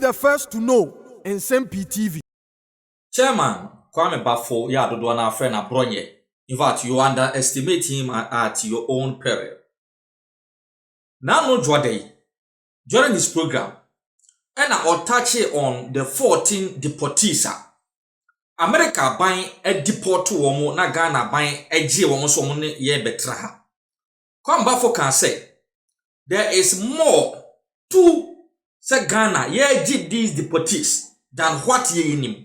the first to know Nsem-Pii TV. Chairman Kwame Bafo ya dodo na friend Abronye. In fact, you underestimate him at your own peril. Now no Jwade, during this program, and I'll touch on the 14 deportees. America buying a deport to womo na Ghana buying a G womo so money ye betra. Kwame Bafo can say there is more to say Ghana ye did these deportees than what ye in him.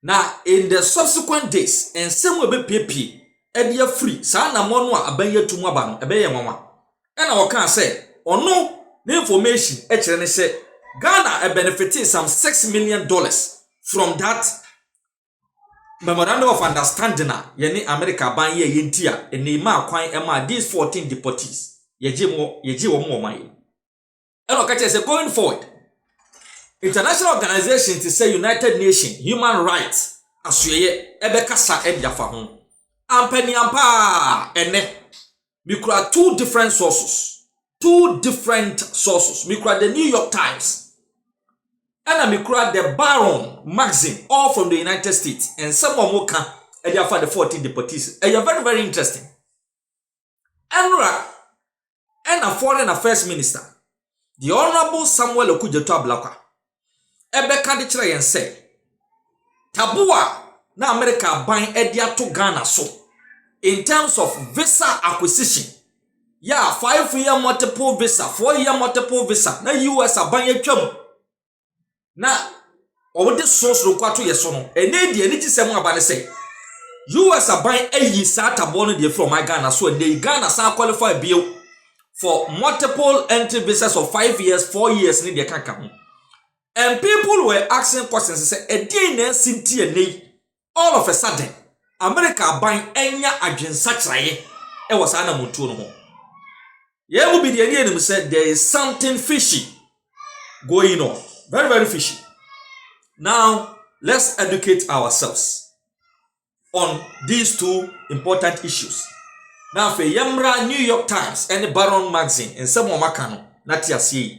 Now, in the subsequent days, and some will be PP, and you're free. Sana monwa abanye tumwabano, abeye mama. And I can say, or no, the information, actually say, Ghana benefited some $6 million from that memorandum of understanding. Yeni America banye yentia, and Neymar kwine Emma, these 14 deportees. Yeji wo mai. And I can say, going forward, international organizations to say United Nations Human Rights asuyeye ebekasa ebiafa ho ampani ampa ene mikura two different sources mikura the New York Times and mikura the Baron magazine all from the United States and some of moka ebiafa the 14 deportees very very interesting and a foreign affairs minister the Honorable Samuel Okudzeto Ebeka de kire yen say tabua na America ban edia to Ghana so in terms of visa acquisition 5-year multiple visa 4-year multiple visa na US aban atwam na owo de source ro kwato yeso no ene de ani tisem abane say US aban ayi sa tabo no de from Ghana so ene Ghana sa qualify bill for multiple entry visas of 5 years 4 years ni de kanka. And people were asking questions and say, a DNA sinti all of a sudden, America buying enya agent such it was ana mutu no. Yeah, will be the idea said there is something fishy going on. Very, very fishy. Now, let's educate ourselves on these two important issues. Now, for Yamra New York Times and the Baron magazine and some Makano, Natia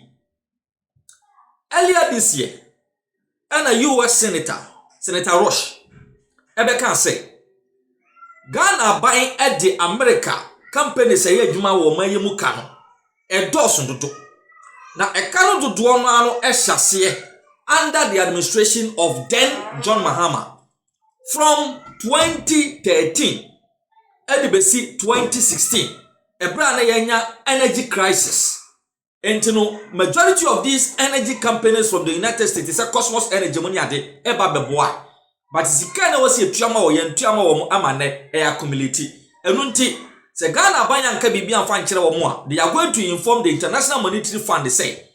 earlier this year, and a US Senator Rush, Ebeka say, Ghana buying at the America company say Juma wo mayemu kano, a dozen to do. Now a cano to do no under the administration of then John Mahama from 2013, Edibesi 2016, a brand energy crisis. And you know, majority of these energy companies from the United States is a Cosmos Energy money ade eba beboa. But zika na wasi etuama wo yentuama wo amane e accumulate. Enunti se Ghana banya nka bibia amfa nkyere wo mo a they are going to inform the International Monetary Fund say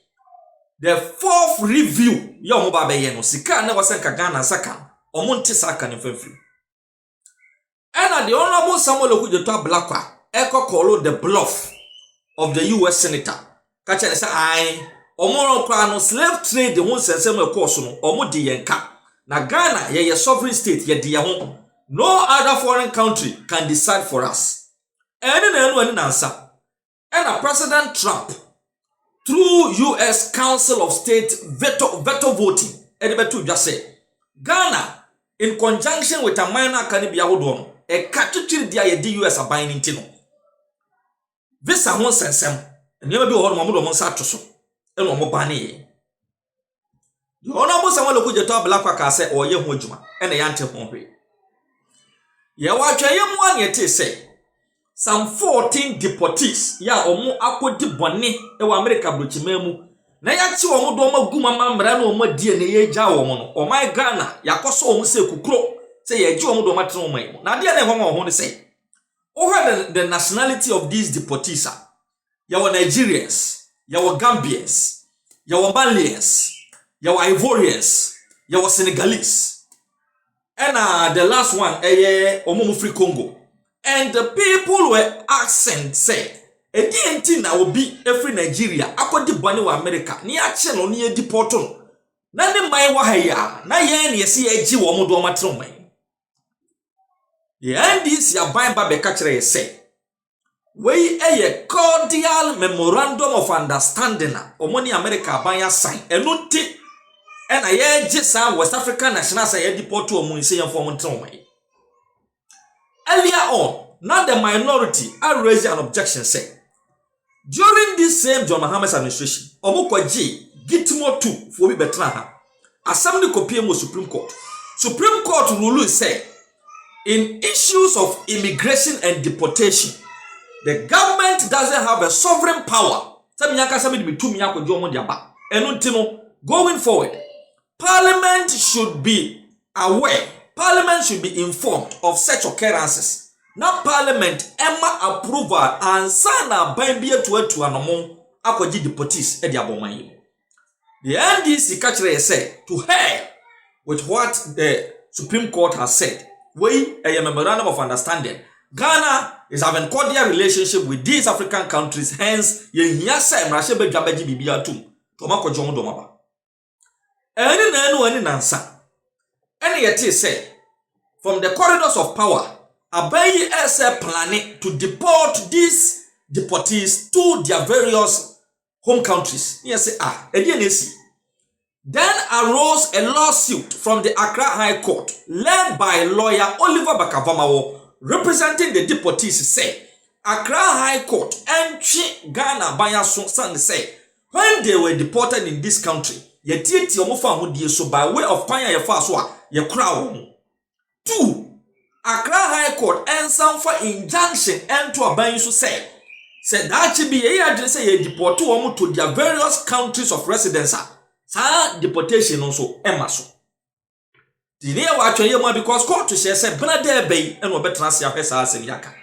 the fourth review ya mo ba be ye no sika na wase nka Ghana saka omo nti saka ne famfiri. And the Honorable Samuel Okudzeto Ablakwa call the bluff of the US Senator. Catch and say, I, Omoro Krano slave trade the one sensem course no, Omo di yenka. Na Ghana, ye sovereign state, ye di home. No other foreign country can decide for us. And answer. And President Trump, through US Council of State veto voting, Edibetu just say, Ghana, in conjunction with a minor Canibia Hodon, a catching dia ye US are buying intino. Visa one sensem. And you may be one more so and one more banny. The Honorable Samuel Okudzeto Ablakwa say, or ye hojuma, and a yante hombre. Ye watch a young one yet say some 14 deportees, ya or more aqua de bonnet, America Bruchimemu. Na ya chi omo do ma guma mamra na omo die na ye ja omo no. O my Ghana, ya koso omo se kukro, say ye ji omo do ma tro mai. Na dia na ho ho say. Over the nationality of these deportees. Yawa Nigerians, yawa Gambians, yawa Malians, yawa Ivorians, yawa Senegalese. And the last one, Omomo Free Congo. And the people were asking, say, a DNT na will be every Nigeria, akodi bani wa America, ni action on ye deporton. Nani mai wahaya, na yen yesi eji wa mudu wa matromai. Ye andis ya bain babe kachire ye say. We a cordial memorandum of understanding omoni America banya sign enunti and I hear just West African national say deport to a municipal form. Earlier on, now the minority are raising an objection say during this same John Mahama's administration, Omukwaji Gitimo 2 for we betra Assembly copy Supreme Court. Supreme Court rule say in issues of immigration and deportation, the government doesn't have a sovereign power. Going forward, Parliament should be aware. Parliament should be informed of such occurrences. Now Parliament Emma approval and sana bambia to anomo akwaji deportees e diaboman. The NDC catcher say to hell with what the Supreme Court has said. We a memorandum of understanding. Ghana is having cordial relationship with these African countries. Hence, ye nyasa mrashe jabeji bibia tum. Tomako jomo domaba. Eni nansa. Eni yeti say from the corridors of power. Abayi ese planning to deport these deportees to their various home countries. Yes, then arose a lawsuit from the Accra High Court led by lawyer Oliver Bakavamawo representing the deportees say Accra High Court entry Ghana by son say when they were deported in this country yetieti omofa hodie so by way of panya ye fa so a ye kra wo. 2 Accra High Court ensam for injunction ento aban so say that be ye address say deport to their various countries of residence. Sa deportation also emaso. The near watch because court to say brother bay and obetrans ya pesa asem yaka.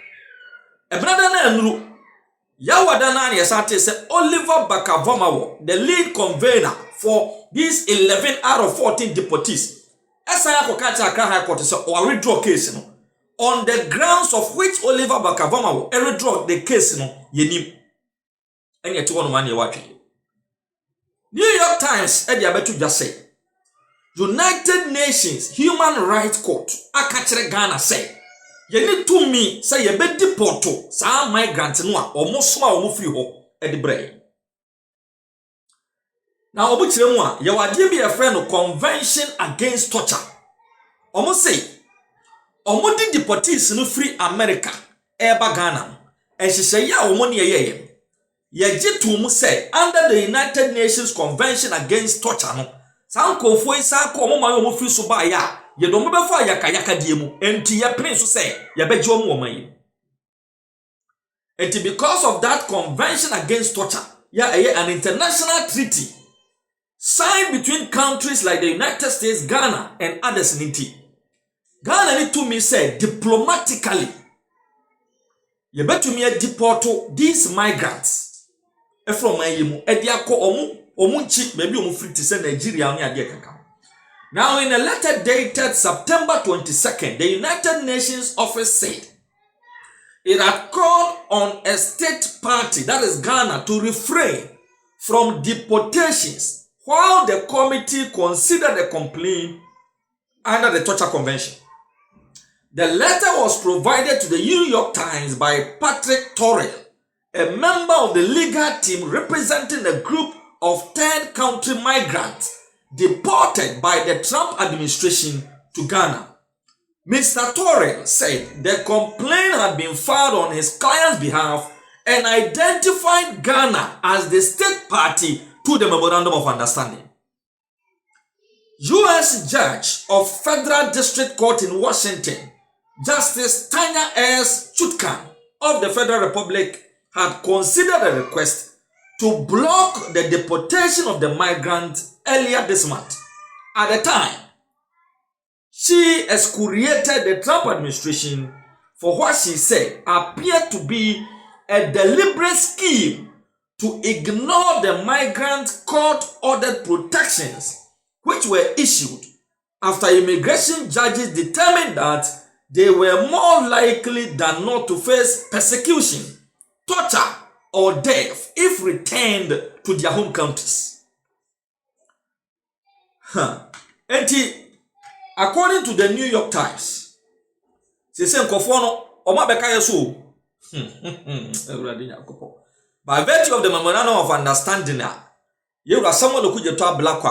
E brother na nru Yawada na yesate say Oliver Bakavomawo, the lead convener for these 11 out of 14 deportees. Esa kokacha Accra High Court say or withdraw case no on the grounds of which Oliver Bakavomawo withdraw the case no yenim. Enya ti wono man ye watwe. New York Times ediabetu just say United Nations Human Rights Court akachere Ghana say ye need to me say ye be deporto sa migrant no a omosoma omofiri ho edibre. Now obuchire mu a ye wade bi e friend Convention Against Torture. Omo say omo di deportees no free America eba Ghana e hihye ya omo ne ye Yejitum say under the United Nations Convention Against Torture no sankofo isa ko mo mayo mo fi so ba ya ye do mo be fa yakayaka die mu enti ye prince so say ye beje o mo man. Enti because of that Convention Against Torture an international treaty signed between countries like the United States, Ghana and others in it. Ghana need to me say diplomatically ye betu me deport these migrants from Mayemu, Ediako Omunchi, maybe Omufriti say Nigeria on Yadiaka. Now, in a letter dated September 22nd, the United Nations office said it had called on a state party, that is Ghana, to refrain from deportations while the committee considered a complaint under the Torture Convention. The letter was provided to the New York Times by Patrick Torrell, a member of the legal team representing a group of 10 country migrants deported by the Trump administration to Ghana. Mr. Torrell said the complaint had been filed on his client's behalf and identified Ghana as the state party to the Memorandum of Understanding. U.S. Judge of Federal District Court in Washington, Justice Tanya S. Chutkan of the Federal Republic had considered a request to block the deportation of the migrants earlier this month. At the time, she excoriated the Trump administration for what she said appeared to be a deliberate scheme to ignore the migrant court-ordered protections which were issued after immigration judges determined that they were more likely than not to face persecution, torture, or death if returned to their home countries. According to the New York Times, by virtue of the Memorandum of Understanding, you are someone who could talk black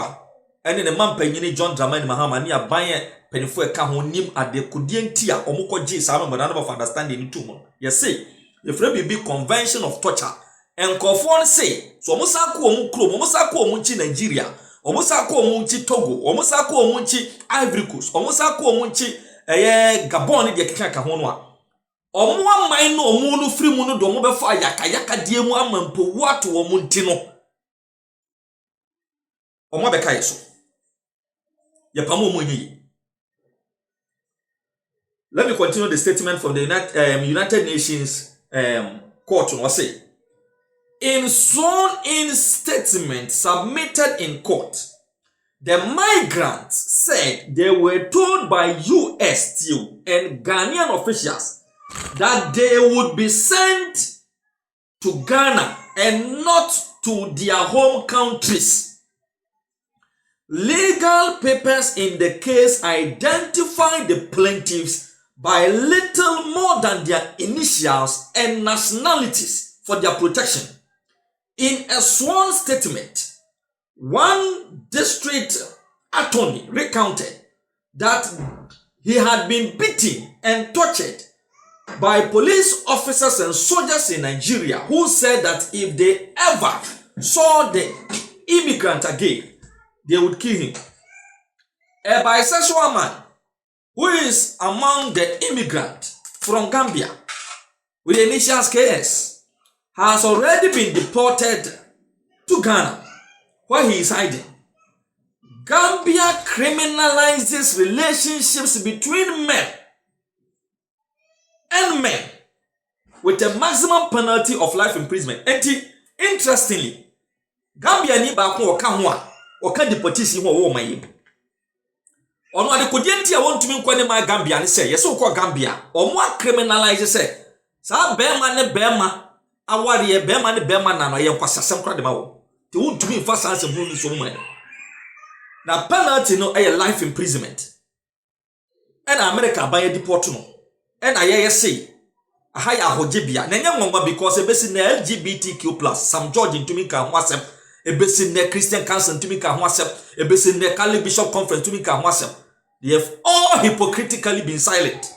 ene ne mampanyini John Dramani Mahama ne aban penifo e ka ho nim ade kodie ntia omukọji saa no modern of understanding ni tumo yes say efre bibi convention of torture enkofo no say so omusa ko omu kro omusa ko omu nchi Nigeria omusa ko omu nchi Togo omusa ko omu nchi Ivory Coast omusa ko omu nchi Gabon de keka ho no a omu aman no omu no firi mu no do omu be fa yakayaka die mu amampo wato omu nti no omu be kai so ye pamo omu nyi. Let me continue the statement from the United Nations court. Say, in sworn-in statement submitted in court, the migrants said they were told by US still and Ghanaian officials that they would be sent to Ghana and not to their home countries. Legal papers in the case identify the plaintiffs by little more than their initials and nationalities for their protection. In a sworn statement, one district attorney recounted that he had been beaten and tortured by police officers and soldiers in Nigeria who said that if they ever saw the immigrant again, they would kill him. A bisexual man who is among the immigrants from Gambia with the initials KS has already been deported to Ghana, where he is hiding. Gambia criminalizes relationships between men and men with a maximum penalty of life imprisonment. And interestingly, Gambia ni ba ko ka ho a o ka deportation ho wo mayi. Ono ade kodie a wontumi nkwane ma Gambia ne say yeso ko Gambia omo criminalize say sa bema ne bema aware bema ne bema na no ye kwasasem kra de ma wo te wontumi mfa sanse hu ni so mo na penalty no life imprisonment and America by deport no and aye say aha ya hojebia na nya nwonwa because ebesi na LGBTQ+ some George ntumi ka ho asem ebesi na Christian Council ntumi ka ho asem ebesi na Catholic Bishop Conference ntumi ka ho asem. They have all hypocritically been silent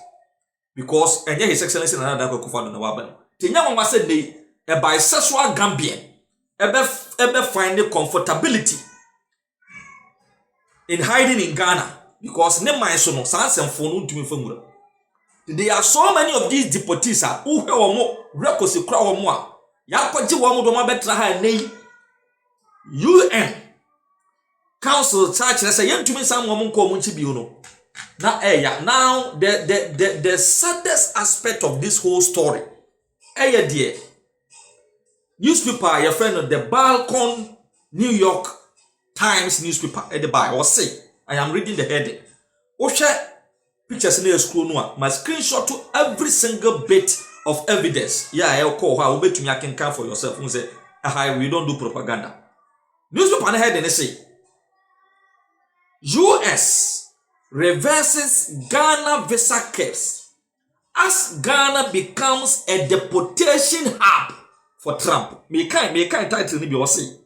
because and His Excellency Nana Akufo-Addo na waban. Tinya mama said they a bisexual Gambian ebe find comfortability in hiding in Ghana because ne man so no sansemfo no ntumi famura. There are so many of these deportees who he omo rekosi kra omo a yakwaje wo do ma betra ha nei UN Council church say yentumi sam wo nko nchi bi no na now the saddest aspect of this whole story dear newspaper your friend the Balkan New York Times newspaper at the buy or say I am reading the heading o share pictures in the scroll no my screenshot to every single bit of evidence I call how betumi akenkan for yourself who say we don't do propaganda. Newspaper na heading say US reverses Ghana visa caps as Ghana becomes a deportation hub for Trump. Me kind title ni bi say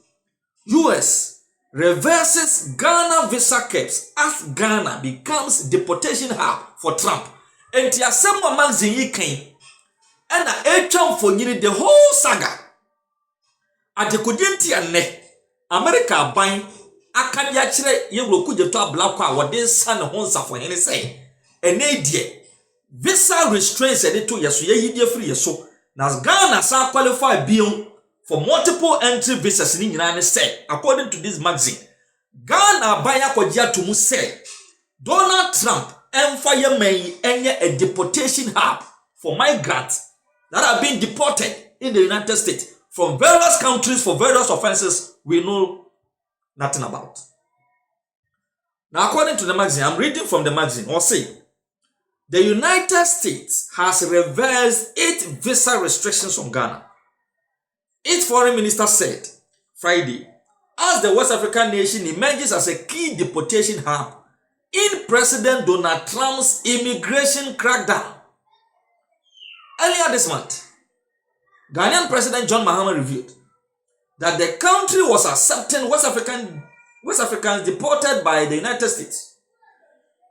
US reverses Ghana visa caps as Ghana becomes deportation hub for Trump. Enti asem magazine yi kan and etwa for nyini the whole saga. Adekodenti ane America ban akani akire sh0cks ablakwa wode san ho nsafo hene say ene die visa restraints to yeso yidie free yeso na Ghana sa qualify bill for multiple entry visas ni nyina ne say according to this magazine Ghana ban akogye atomu say Donald Trump emfire man enye a deportation hub for migrants that have been deported in the United States from various countries for various offenses we know nothing about. Now, according to the magazine, I'm reading from the magazine, or say, the United States has reversed 8 visa restrictions on Ghana. Its foreign minister said Friday, as the West African nation emerges as a key deportation hub in President Donald Trump's immigration crackdown. Earlier this month, Ghanaian President John Mahama revealed that the country was accepting West African West Africans deported by the United States.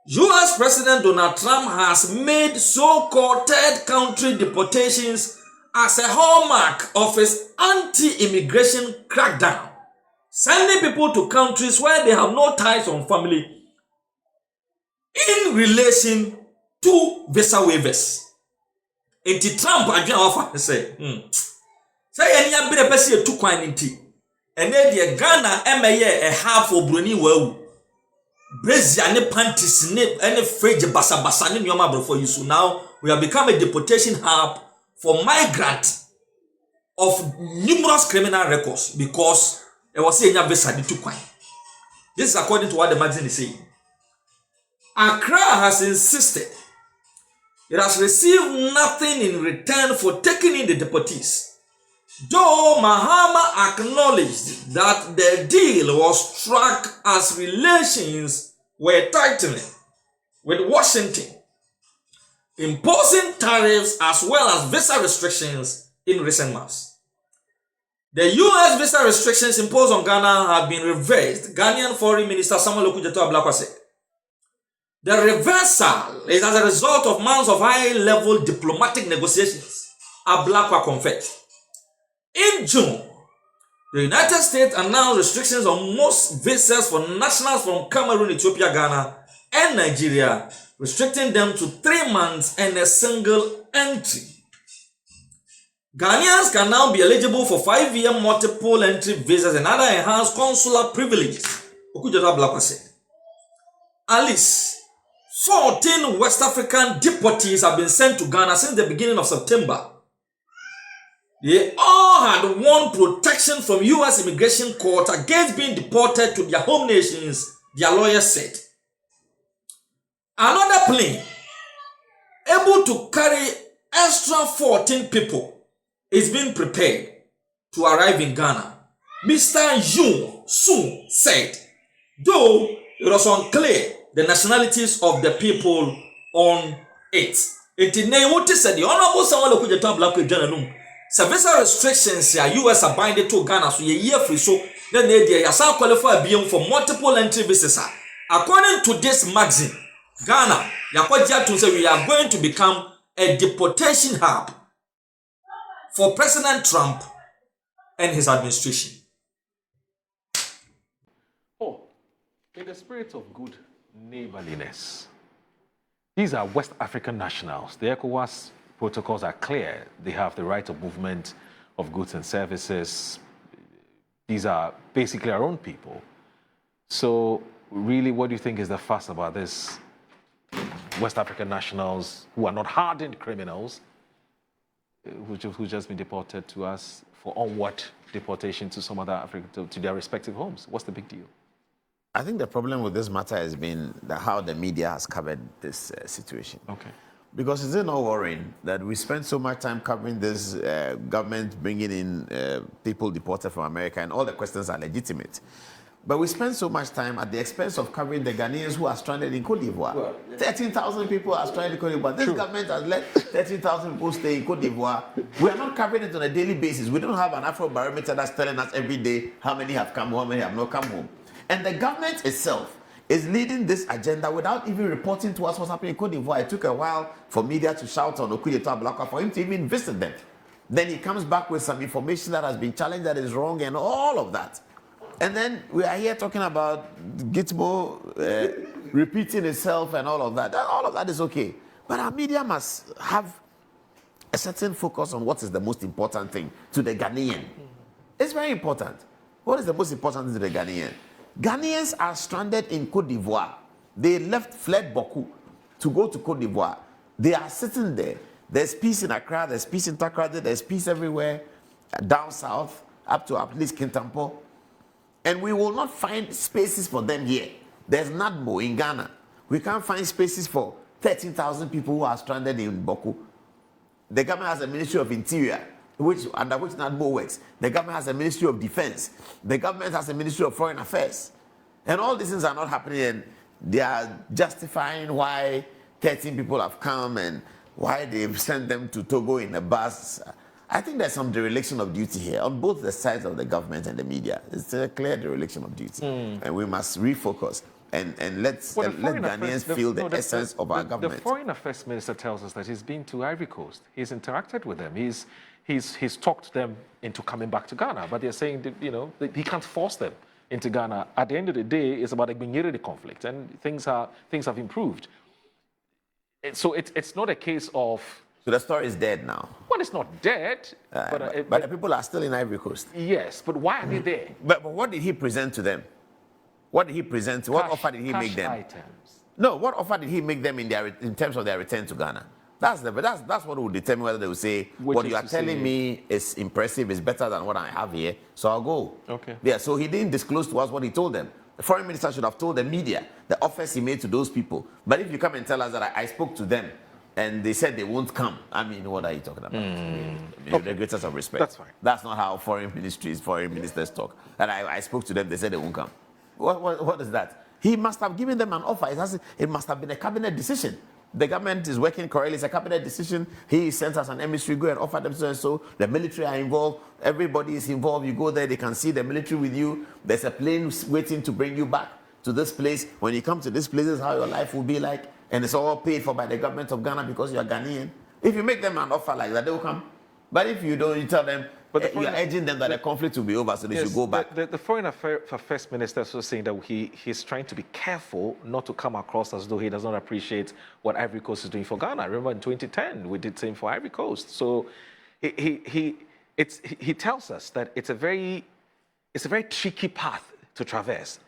US President Donald Trump has made so-called third country deportations as a hallmark of his anti-immigration crackdown, sending people to countries where they have no ties or family in relation to visa waivers. Enti Trump adwena wafa say say any abere pese etu kwan nti ene de Ghana emeye a half obroni wawu Brazil ne panties ne any fridge basa ne nyoma brofo you. So now we have become a deportation hub for migrant of numerous criminal records because it was saying visa de tukwan. This is according to what the magazine is saying. Accra has insisted it has received nothing in return for taking in the deportees, though Mahama acknowledged that the deal was struck as relations were tightening with Washington, imposing tariffs as well as visa restrictions in recent months. The U.S. visa restrictions imposed on Ghana have been reversed, Ghanaian Foreign Minister Mahama and Okudzeto said. The reversal is as a result of months of high-level diplomatic negotiations, Ablakwa confessed. In June, the United States announced restrictions on most visas for nationals from Cameroon, Ethiopia, Ghana, and Nigeria, restricting them to 3 months and a single entry. Ghanaians can now be eligible for 5-year multiple entry visas and other enhanced consular privileges, Okudzeto Ablakwa said. At least 14 West African deportees have been sent to Ghana since the beginning of September. They all had won protection from U.S. immigration court against being deported to their home nations, their lawyers said. Another plane, able to carry extra 14 people, is being prepared to arrive in Ghana. Mr. Yoon Soon said, though it was unclear the nationalities of the people on it. It said the Honorable Samuel Okudzeto Ablakwa Jananum. Visa restrictions ya US are binding to Ghana so ye year free so then they are qualify being for multiple entry visas. According to this magazine, Ghana yakwaja to say we are going to become a deportation hub for President Trump and his administration. Oh, in the spirit of good neighborliness, these are West African nationals. The ECOWAS protocols are clear. They have the right of movement of goods and services. These are basically our own people. So really, what do you think is the fuss about this West African nationals who are not hardened criminals who just been deported to us for onward deportation to some other Africa, to their respective homes? What's the big deal? I think the problem with this matter has been how the media has covered this situation. Okay. Because is it not worrying that we spend so much time covering this government bringing in people deported from America, and all the questions are legitimate. But we spend so much time at the expense of covering the Ghanaians who are stranded in Cote d'Ivoire. Well, 13,000 people are stranded in Cote d'Ivoire. This government has let 13,000 people stay in Cote d'Ivoire. We are not covering it on a daily basis. We don't have an Afro barometer that's telling us every day how many have come home, how many have not come home. And the government itself is leading this agenda without even reporting to us what's happening in Cote d'Ivoire. It took a while for media to shout on Okudzeto Ablakwa for him to even visit them. Then he comes back with some information that has been challenged, that is wrong, and all of that. And then we are here talking about Gitmo repeating itself and all of that. All of that is okay. But our media must have a certain focus on what is the most important thing to the Ghanaian. It's very important. What is the most important thing to the Ghanaian? Ghanaians are stranded in Cote d'Ivoire. They fled Boku to go to Cote d'Ivoire. They are sitting there. There's peace in Accra, there's peace in Takoradi, there's peace everywhere, down south, up to at least Kintampo. And we will not find spaces for them here. There's NADMO in Ghana. We can't find spaces for 13,000 people who are stranded in Boku. The government has a Ministry of Interior, under which NADMO works. The government has a Ministry of Defense. The government has a Ministry of Foreign Affairs. And all these things are not happening, and they are justifying why 13 people have come and why they've sent them to Togo in a bus. I think there's some dereliction of duty here on both the sides of the government and the media. It's a clear dereliction of duty. And we must refocus and let Ghanaians feel the essence of our government. The Foreign Affairs Minister tells us that he's been to Ivory Coast. He's interacted with them. He's talked them into coming back to Ghana, but they're saying that, that he can't force them into Ghana. At the end of the day, it's about the conflict, and things have improved. So it's not a case of... So the story is dead now. Well, it's not dead. But the people are still in Ivory Coast. Yes, but why are they there? But what did he present to them? What did he present? What offer did he make them? Items. No, what offer did he make them in terms of their return to Ghana? That's what will determine whether they will say, what you are telling me is impressive, is better than what I have here, so I'll go. Okay. Yeah, so he didn't disclose to us what he told them. The foreign minister should have told the media the offers he made to those people. But if you come and tell us that I spoke to them, and they said they won't come. I mean, what are you talking about? With the greatest of respect. That's fine. That's not how foreign ministers talk. And I spoke to them, they said they won't come. What is that? He must have given them an offer. It must have been a cabinet decision. The government is working correctly. It's a cabinet decision. He sent us an emissary, go and offer them so and so. The military are involved. Everybody is involved. You go there, they can see the military with you. There's a plane waiting to bring you back to this place. When you come to this place, this is how your life will be like. And it's all paid for by the government of Ghana because you are Ghanaian. If you make them an offer like that, they will come. But if you don't, you tell them, you are urging them that the conflict will be over, so they should go back. The Foreign Affairs Minister is also saying that he's trying to be careful not to come across as though he does not appreciate what Ivory Coast is doing for Ghana. Remember in 2010, we did the same for Ivory Coast. So he tells us that it's a very tricky path to traverse.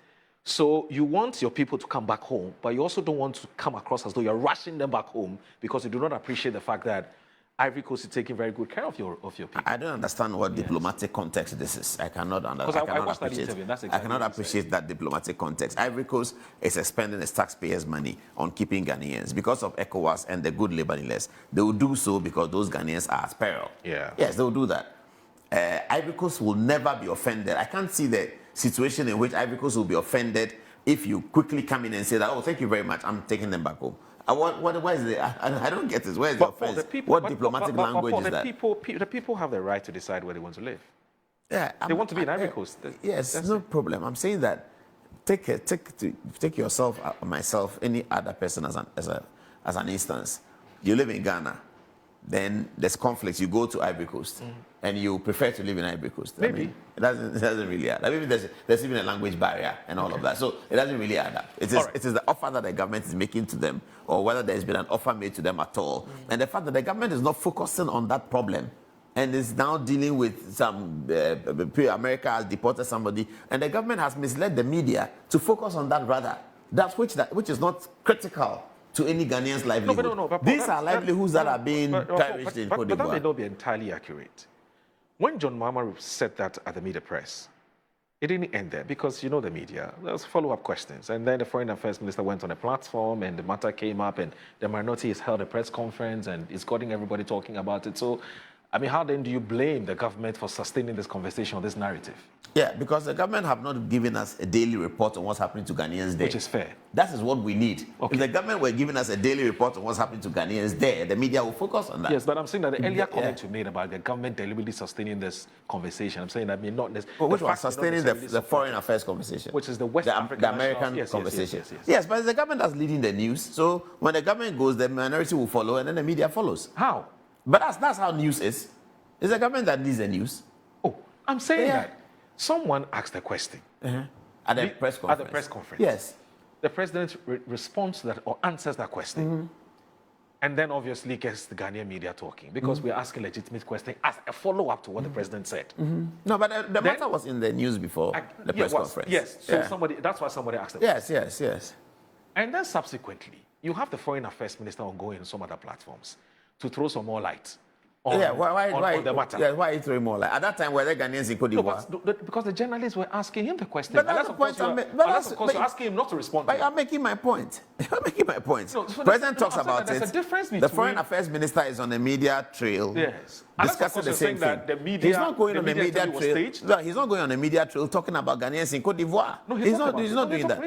So you want your people to come back home, but you also don't want to come across as though you're rushing them back home because you do not appreciate the fact that Ivory Coast is taking very good care of your people. I don't understand what diplomatic context this is. I cannot understand. I watched that interview. That's exactly I cannot appreciate that diplomatic context. Ivory Coast is spending its taxpayers' money on keeping Ghanaians because of ECOWAS and the good labor leaders. They will do so because those Ghanaians are at peril. Yeah. Yes, they will do that. Ivory Coast will never be offended. I can't see the situation in which Ivory Coast will be offended if you quickly come in and say that, oh, thank you very much, I'm taking them back home. What is I don't get this. Where is the offense? What diplomatic language is that? The people have the right to decide where they want to live. Yeah, they want to be in Ivory Coast. Yes, no problem. I'm saying that take yourself, myself, any other person as an instance. You live in Ghana, then there's conflicts. You go to Ivory Coast, and you prefer to live in Ivory Coast. Maybe. I mean, it doesn't really add up. Maybe there's even a language barrier and all of that. So it doesn't really add up. It is the offer that the government is making to them, or whether there's been an offer made to them at all. And the fact that the government is not focusing on that problem and is now dealing with some America has deported somebody, and the government has misled the media to focus on that rather. Which is not critical to any Ghanaian's livelihood. But these are livelihoods that are being perished in Cote d'Ivoire. But that may not be entirely accurate. When John Mahama said that at the media press, it didn't end there because you know the media. There was follow-up questions. And then the Foreign Affairs Minister went on a platform and the matter came up and the minority has held a press conference and it's getting everybody talking about it. So, I mean, how then do you blame the government for sustaining this conversation or this narrative? Yeah, because the government have not given us a daily report on what's happening to Ghanaians there. Which is fair. That is what we need. Okay. If the government were giving us a daily report on what's happening to Ghanaians there, the media will focus on that. Yes, but I'm saying that the earlier comment you made about the government deliberately sustaining this conversation, I'm saying that may not necessarily... Which was sustaining the foreign affairs conversation. Which is the West African the American conversation. Yes, but it's the government that's leading the news. So when the government goes, the minority will follow and then the media follows. How? But that's how news is. It's the government that leads the news. Oh, I'm saying that. Someone asked a question. At the press conference. At the press conference. Yes. The president responds to that or answers that question. And then obviously gets the Ghanaian media talking because we're asking legitimate questions as a follow-up to what the president said. No, but the matter was in the news before the press conference. Yes, so that's why somebody asked the question. Yes. And then subsequently, you have the Foreign Affairs Minister ongoing on some other platforms to throw some more light on the matter. Yeah, why are you throwing more light? At that time, were there Ghanaians in Cote d'Ivoire? No, because the journalists were asking him the question. But that's the point unless, of course, you're asking him not to respond. But I'm making my point. I'm making my point. No, President talks about it. The Foreign Affairs Minister is on the media trail. Yes. Discussing the same thing. He's not going on the media trail. No, he's not going on the media trail talking about Ghanaians in Cote d'Ivoire. No, he's not doing that.